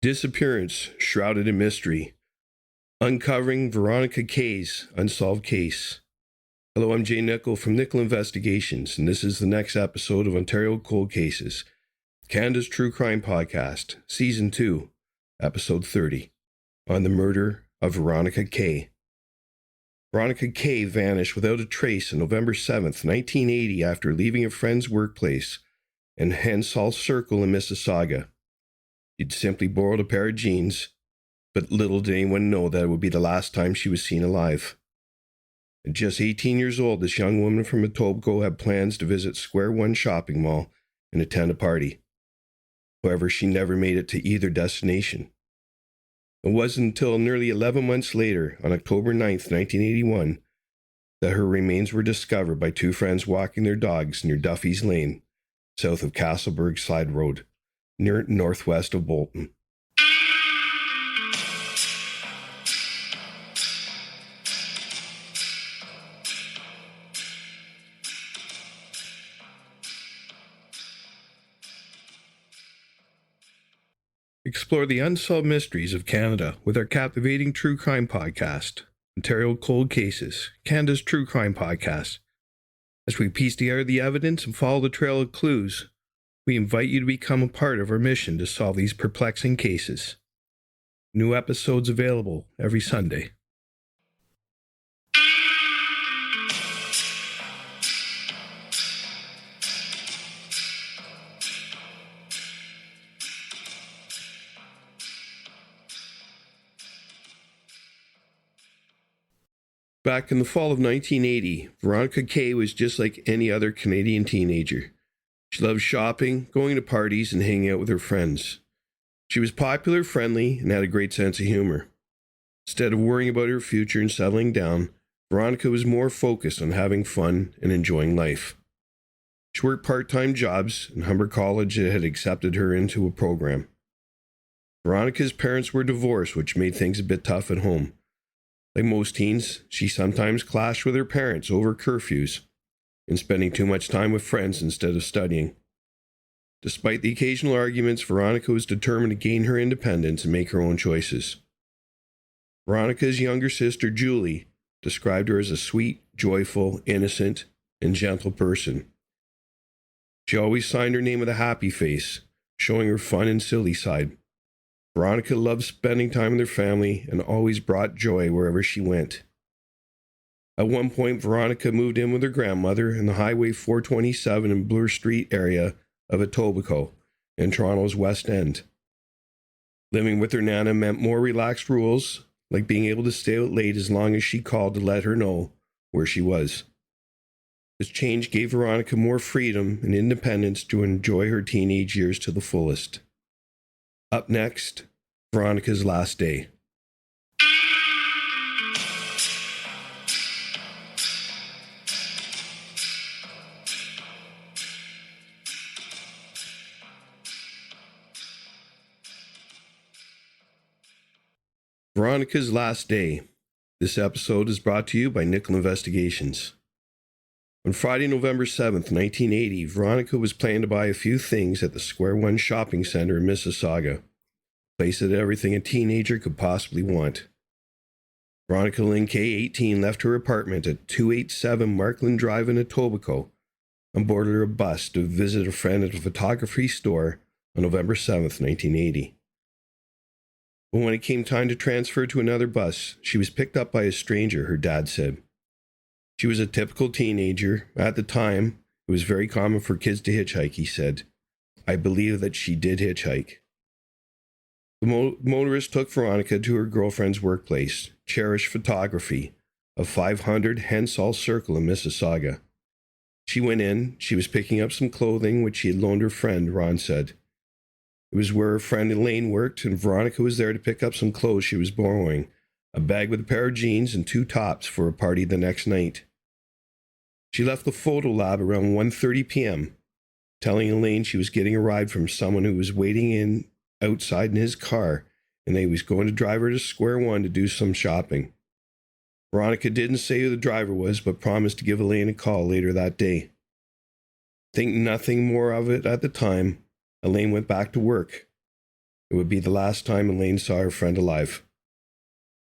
Disappearance Shrouded in Mystery. Uncovering Veronica Kaye's unsolved case. Hello, I'm Jay Nickel from Nickel Investigations, and this is the next episode of Ontario Cold Cases, Canada's True Crime Podcast, Season 2, Episode 30, on the murder of Veronica Kaye. Veronica Kaye vanished without a trace on November 7th, 1980, after leaving a friend's workplace in Hensall Circle in Mississauga. She'd simply borrowed a pair of jeans, but little did anyone know that it would be the last time she was seen alive. At just 18 years old, this young woman from Etobicoke had plans to visit Square One shopping mall and attend a party. However, she never made it to either destination. It wasn't until nearly 11 months later, on October 9th, 1981, that her remains were discovered by two friends walking their dogs near Duffys Lane, south of Castleburg Slide Road, near northwest of Bolton. Explore the unsolved mysteries of Canada with our captivating true crime podcast, Ontario Cold Cases, Canada's True Crime Podcast. As we piece together the evidence and follow the trail of clues, we invite you to become a part of our mission to solve these perplexing cases. New episodes available every Sunday. Back in the fall of 1980, Veronica Kaye was just like any other Canadian teenager. She loved shopping, going to parties, and hanging out with her friends. She was popular, friendly, and had a great sense of humor. Instead of worrying about her future and settling down, Veronica was more focused on having fun and enjoying life. She worked part-time jobs, and Humber College had accepted her into a program. Veronica's parents were divorced, which made things a bit tough at home. Like most teens, she sometimes clashed with her parents over curfews and spending too much time with friends instead of studying. Despite the occasional arguments, Veronica was determined to gain her independence and make her own choices. Veronica's younger sister, Julie, described her as a sweet, joyful, innocent, and gentle person. She always signed her name with a happy face, showing her fun and silly side. Veronica loved spending time with her family and always brought joy wherever she went. At one point, Veronica moved in with her grandmother in the Highway 427 and Bloor Street area of Etobicoke in Toronto's West End. Living with her Nana meant more relaxed rules, like being able to stay out late as long as she called to let her know where she was. This change gave Veronica more freedom and independence to enjoy her teenage years to the fullest. Up next, Veronica's last day. Veronica's last day. This episode is brought to you by Nickel Investigations. On Friday, November 7th, 1980, Veronica was planning to buy a few things at the Square One shopping center in Mississauga, a place that had everything a teenager could possibly want. Veronica Lynn Kaye, 18, left her apartment at 287 Markland Drive in Etobicoke and boarded a bus to visit a friend at a photography store on November 7th, 1980. But when it came time to transfer to another bus, she was picked up by a stranger, her dad said. She was a typical teenager. At the time, it was very common for kids to hitchhike, he said. I believe that she did hitchhike. The motorist took Veronica to her girlfriend's workplace, Cherish Photography, of 500 Hensall Circle in Mississauga. She went in. She was picking up some clothing which she had loaned her friend, Ron said. It was where her friend Elaine worked, and Veronica was there to pick up some clothes she was borrowing, a bag with a pair of jeans and 2 tops for a party the next night. She left the photo lab around 1:30 p.m., telling Elaine she was getting a ride from someone who was waiting outside in his car, and that he was going to drive her to Square One to do some shopping. Veronica didn't say who the driver was, but promised to give Elaine a call later that day. Think nothing more of it at the time, Elaine went back to work. It would be the last time Elaine saw her friend alive.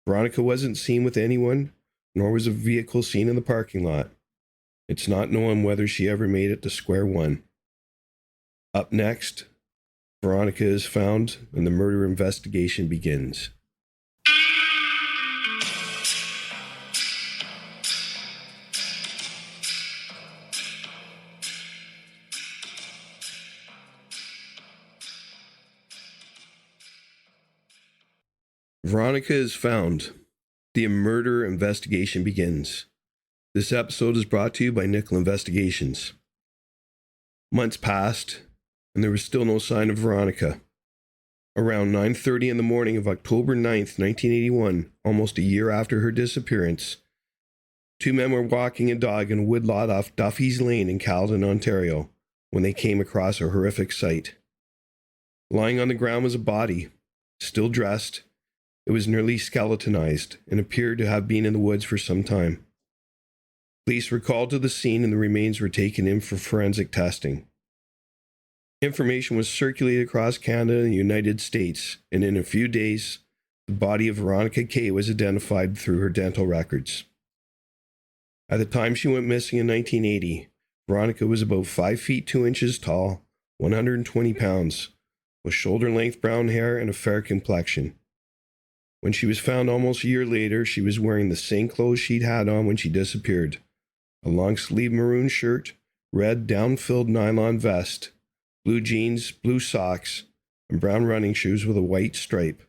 Veronica wasn't seen with anyone, nor was a vehicle seen in the parking lot. It's not known whether she ever made it to square one. Up next, Veronica is found and the murder investigation begins. Veronica is found. The murder investigation begins. This episode is brought to you by Nickel Investigations. Months passed, and there was still no sign of Veronica. Around 9:30 in the morning of October 9th, 1981, almost a year after her disappearance, two men were walking a dog in a woodlot off Duffys Lane in Caledon, Ontario, when they came across a horrific sight. Lying on the ground was a body, still dressed. It was nearly skeletonized and appeared to have been in the woods for some time. Police were called to the scene and the remains were taken in for forensic testing. Information was circulated across Canada and the United States, and in a few days, the body of Veronica Kaye was identified through her dental records. At the time she went missing in 1980, Veronica was about 5 feet 2 inches tall, 120 pounds, with shoulder-length brown hair and a fair complexion. When she was found almost a year later, she was wearing the same clothes she'd had on when she disappeared: a long-sleeved maroon shirt, red down-filled nylon vest, blue jeans, blue socks, and brown running shoes with a white stripe.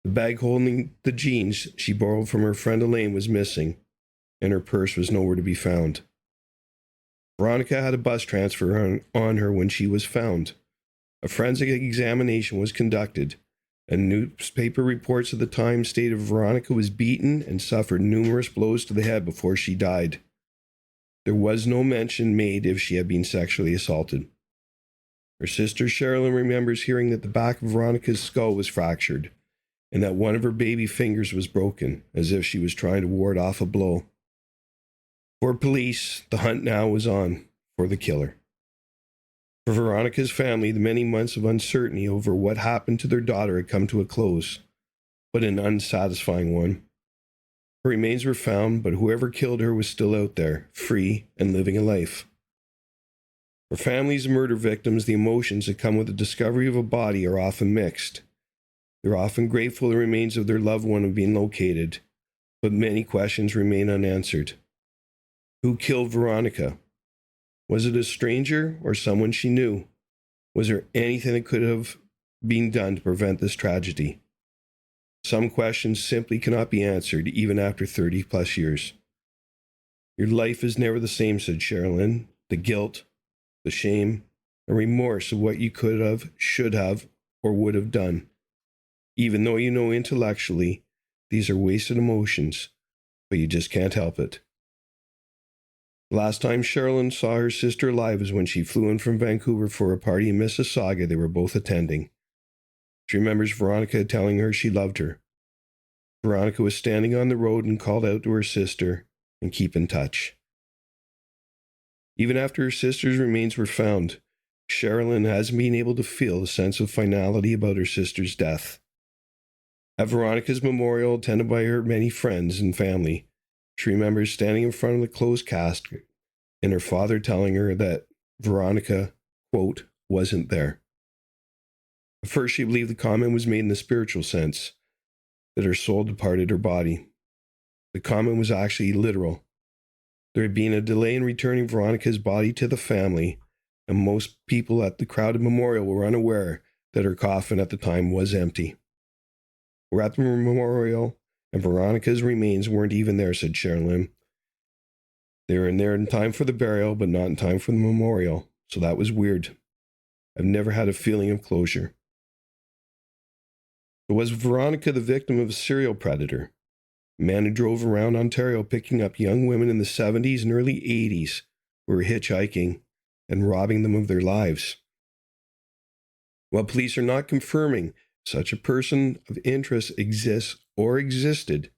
The bag holding the jeans she borrowed from her friend Elaine was missing, and her purse was nowhere to be found. Veronica had a bus transfer on her when she was found. A forensic examination was conducted, and newspaper reports at the time stated Veronica was beaten and suffered numerous blows to the head before she died. There was no mention made if she had been sexually assaulted. Her sister Sherilyn remembers hearing that the back of Veronica's skull was fractured and that one of her baby fingers was broken, as if she was trying to ward off a blow. For police, the hunt now was on for the killer. For Veronica's family, the many months of uncertainty over what happened to their daughter had come to a close, but an unsatisfying one. Her remains were found, but whoever killed her was still out there, free and living a life. For families of murder victims, the emotions that come with the discovery of a body are often mixed. They're often grateful the remains of their loved one have been located, but many questions remain unanswered. Who killed Veronica? Was it a stranger or someone she knew? Was there anything that could have been done to prevent this tragedy? Some questions simply cannot be answered, even after 30 plus years. Your life is never the same, said Sherilyn. The guilt, the shame, and remorse of what you could have, should have, or would have done. Even though you know intellectually these are wasted emotions, but you just can't help it. The last time Sherilyn saw her sister alive was when she flew in from Vancouver for a party in Mississauga they were both attending. She remembers Veronica telling her she loved her. Veronica was standing on the road and called out to her sister and keep in touch. Even after her sister's remains were found, Sherilyn hasn't been able to feel a sense of finality about her sister's death. At Veronica's memorial, attended by her many friends and family, she remembers standing in front of the closed casket and her father telling her that Veronica, quote, wasn't there. At first, she believed the comment was made in the spiritual sense, that her soul departed her body. The comment was actually literal. There had been a delay in returning Veronica's body to the family, and most people at the crowded memorial were unaware that her coffin at the time was empty. We're at the memorial, and Veronica's remains weren't even there, said Sherilyn. They were in there in time for the burial, but not in time for the memorial, so that was weird. I've never had a feeling of closure. But was Veronica the victim of a serial predator? A man who drove around Ontario picking up young women in the 70s and early 80s who were hitchhiking and robbing them of their lives. While police are not confirming such a person of interest exists or existed,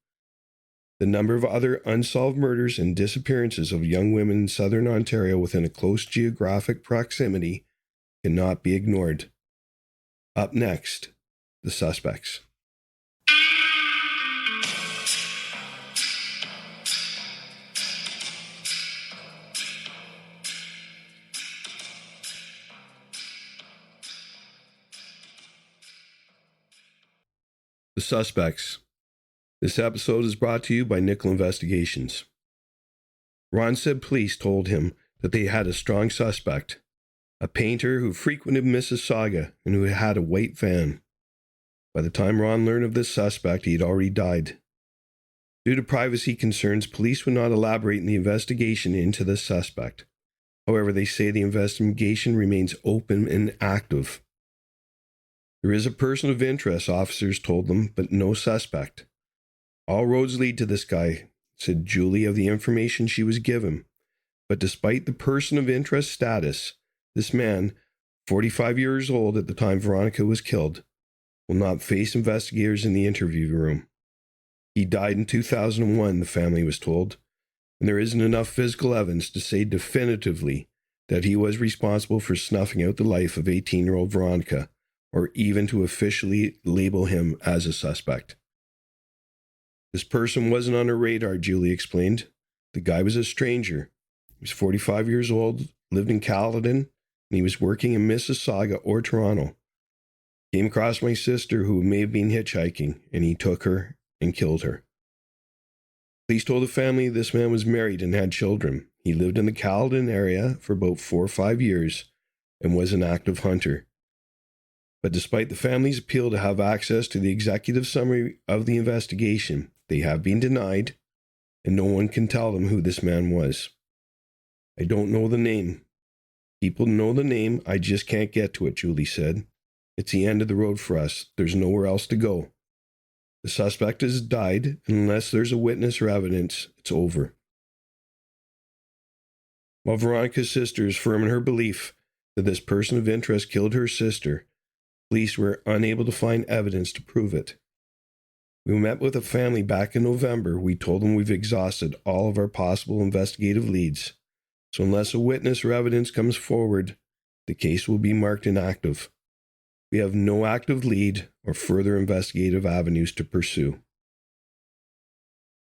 the number of other unsolved murders and disappearances of young women in southern Ontario within a close geographic proximity cannot be ignored. Up next, the suspects. The suspects. This episode is brought to you by Nickel Investigations. Ron said police told him that they had a strong suspect, a painter who frequented Mississauga and who had a white van. By the time Ron learned of this suspect, he had already died. Due to privacy concerns, police would not elaborate in the investigation into the suspect. However, they say the investigation remains open and active. There is a person of interest, officers told them, but no suspect. All roads lead to this guy, said Julie of the information she was given. But despite the person of interest status, this man, 45 years old at the time Veronica was killed, will not face investigators in the interview room. He died in 2001, the family was told, and there isn't enough physical evidence to say definitively that he was responsible for snuffing out the life of 18-year-old Veronica, or even to officially label him as a suspect. This person wasn't on her radar, Julie explained. The guy was a stranger. He was 45 years old, lived in Caledon, and he was working in Mississauga or Toronto. Came across my sister who may have been hitchhiking, and he took her and killed her. Police told the family this man was married and had children. He lived in the Caledon area for about 4 or 5 years and was an active hunter. But despite the family's appeal to have access to the executive summary of the investigation, they have been denied, and no one can tell them who this man was. I don't know the name. People know the name, I just can't get to it, Julie said. It's the end of the road for us. There's nowhere else to go. The suspect has died, and unless there's a witness or evidence, it's over. While Veronica's sister is firm in her belief that this person of interest killed her sister, police were unable to find evidence to prove it. We met with a family back in November. We told them we've exhausted all of our possible investigative leads. So unless a witness or evidence comes forward, the case will be marked inactive. We have no active lead or further investigative avenues to pursue.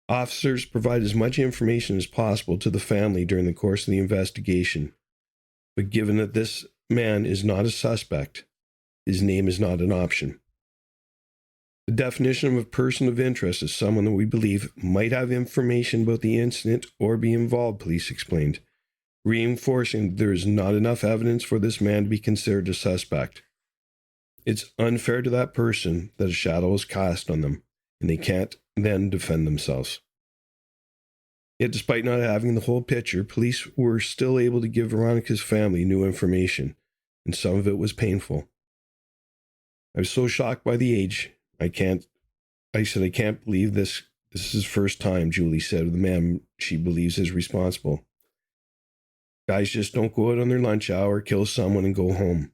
Officers provide as much information as possible to the family during the course of the investigation. But given that this man is not a suspect, his name is not an option. The definition of a person of interest is someone that we believe might have information about the incident or be involved, police explained, reinforcing that there is not enough evidence for this man to be considered a suspect. It's unfair to that person that a shadow is cast on them, and they can't then defend themselves. Yet despite not having the whole picture, police were still able to give Veronica's family new information, and some of it was painful. I was so shocked by the age. I can't believe this. This is his first time, Julie said of the man she believes is responsible. Guys just don't go out on their lunch hour, kill someone, and go home.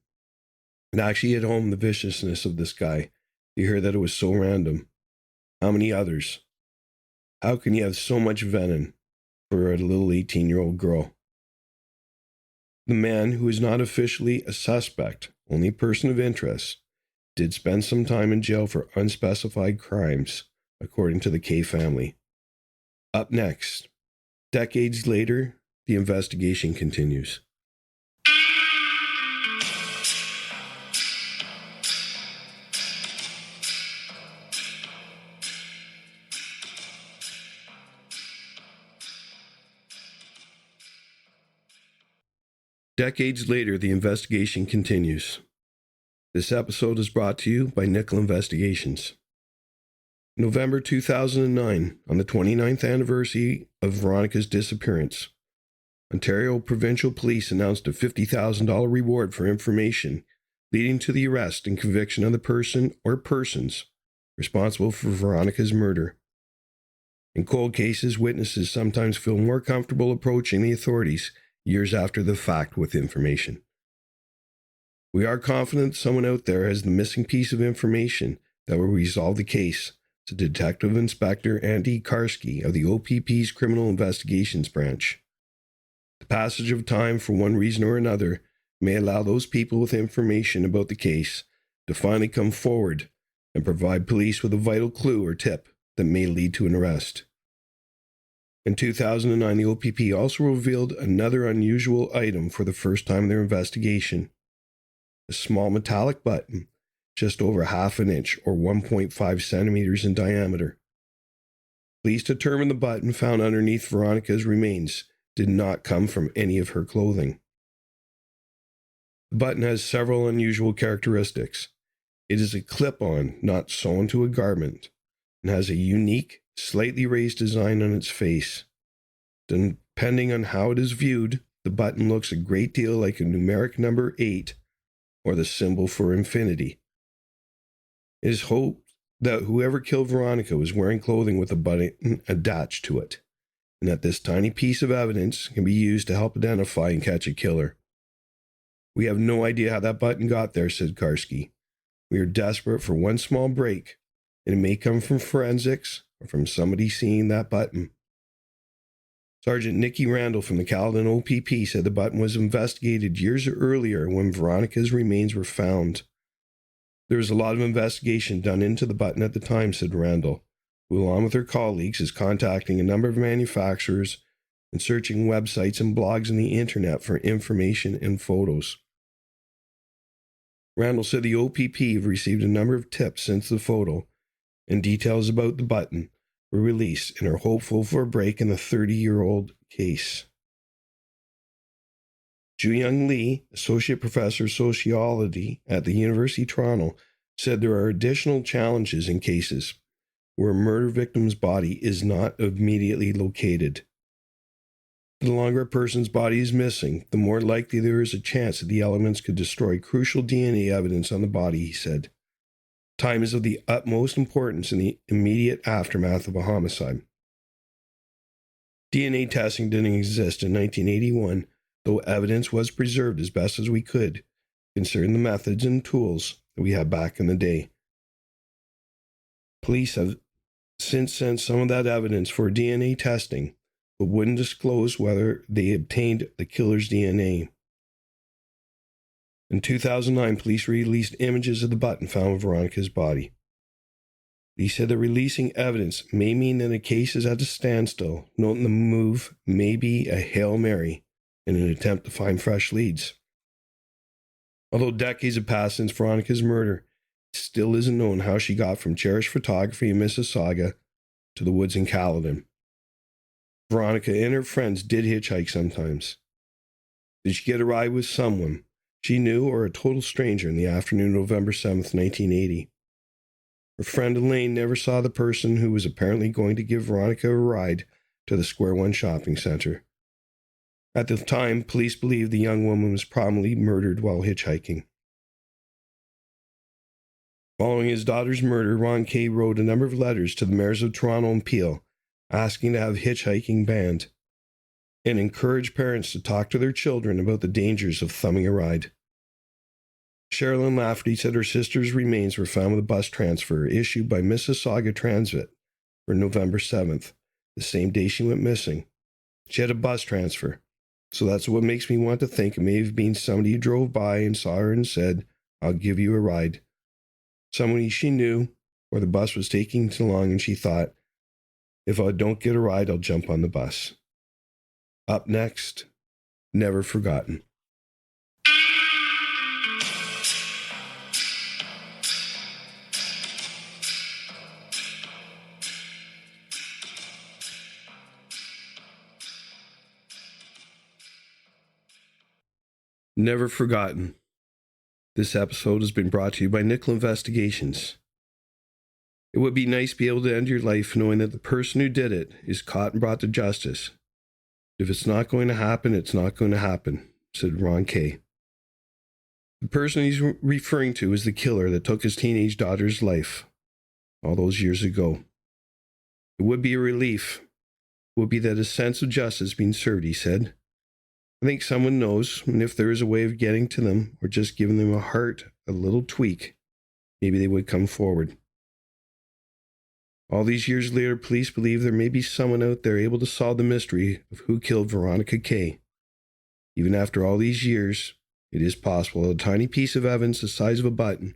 And actually hit home the viciousness of this guy. You hear that it was so random. How many others? How can you have so much venom for a little 18-year-old girl? The man, who is not officially a suspect, only a person of interest, did spend some time in jail for unspecified crimes, according to the Kaye family. Up next, decades later, the investigation continues. Decades later, the investigation continues. This episode is brought to you by Nickel Investigations. November 2009, on the 29th anniversary of Veronica's disappearance, Ontario Provincial Police announced a $50,000 reward for information leading to the arrest and conviction of the person or persons responsible for Veronica's murder. In cold cases, witnesses sometimes feel more comfortable approaching the authorities years after the fact with information. We are confident someone out there has the missing piece of information that will resolve the case, said Detective Inspector Andy Karski of the OPP's Criminal Investigations Branch. The passage of time, for one reason or another, may allow those people with information about the case to finally come forward and provide police with a vital clue or tip that may lead to an arrest. In 2009, the OPP also revealed another unusual item for the first time in their investigation: a small metallic button, just over half an inch or 1.5 centimeters in diameter. Police determined the button found underneath Veronica's remains did not come from any of her clothing. The button has several unusual characteristics. It is a clip-on, not sewn to a garment, and has a unique, slightly raised design on its face. Depending on how it is viewed, the button looks a great deal like a numeric number 8 or the symbol for infinity. It is hoped that whoever killed Veronica was wearing clothing with a button attached to it, and that this tiny piece of evidence can be used to help identify and catch a killer. "We have no idea how that button got there," said Karski. "We are desperate for one small break, and it may come from forensics or from somebody seeing that button." Sergeant Nikki Randall from the Caledon OPP said the button was investigated years earlier when Veronica's remains were found. "There was a lot of investigation done into the button at the time," said Randall, who, along with her colleagues, is contacting a number of manufacturers and searching websites and blogs on the internet for information and photos. Randall said the OPP have received a number of tips since the photo, and details about the button were released, and are hopeful for a break in the 30-year-old case. Ju-Young Lee, Associate Professor of Sociology at the University of Toronto, said there are additional challenges in cases where a murder victim's body is not immediately located. The longer a person's body is missing, the more likely there is a chance that the elements could destroy crucial DNA evidence on the body, he said. Time is of the utmost importance in the immediate aftermath of a homicide. DNA testing didn't exist in 1981, though evidence was preserved as best as we could, considering the methods and tools that we had back in the day. Police have since sent some of that evidence for DNA testing, but wouldn't disclose whether they obtained the killer's DNA. In 2009, police released images of the button found with Veronica's body. He said that releasing evidence may mean that a case is at a standstill, noting the move may be a Hail Mary in an attempt to find fresh leads. Although decades have passed since Veronica's murder, it still isn't known how she got from cherished photography in Mississauga to the woods in Caledon. Veronica and her friends did hitchhike sometimes. Did she get a ride with someone she knew or a total stranger in the afternoon of November 7th, 1980? Her friend Elaine never saw the person who was apparently going to give Veronica a ride to the Square One shopping center. At the time, police believed the young woman was probably murdered while hitchhiking. Following his daughter's murder, Ron Kaye wrote a number of letters to the mayors of Toronto and Peel, asking to have hitchhiking banned, and encourage parents to talk to their children about the dangers of thumbing a ride. Sherilyn Lafferty said her sister's remains were found with a bus transfer issued by Mississauga Transit for November 7th, the same day she went missing. She had a bus transfer, so that's what makes me want to think it may have been somebody who drove by and saw her and said, "I'll give you a ride." Somebody she knew, or the bus was taking too long and she thought, "If I don't get a ride, I'll jump on the bus." Up next, Never Forgotten. Never Forgotten. This episode has been brought to you by Nickel Investigations. It would be nice to be able to end your life knowing that the person who did it is caught and brought to justice. If it's not going to happen, it's not going to happen, said Ron Kaye. The person he's referring to is the killer that took his teenage daughter's life all those years ago. It would be a relief. It would be that a sense of justice being served, he said. I think someone knows, and if there is a way of getting to them or just giving them a little tweak, maybe they would come forward. All these years later, police believe there may be someone out there able to solve the mystery of who killed Veronica Kaye. Even after all these years, it is possible that a tiny piece of evidence the size of a button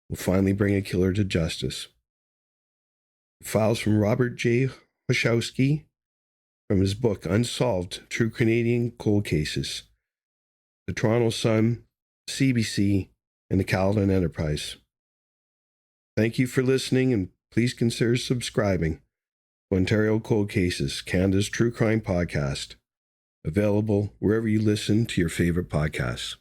will finally bring a killer to justice. Files from Robert J. Wachowski from his book Unsolved, True Canadian Cold Cases, the Toronto Sun, CBC, and the Caledon Enterprise. Thank you for listening, and please consider subscribing to Ontario Cold Cases, Canada's true crime podcast, available wherever you listen to your favorite podcasts.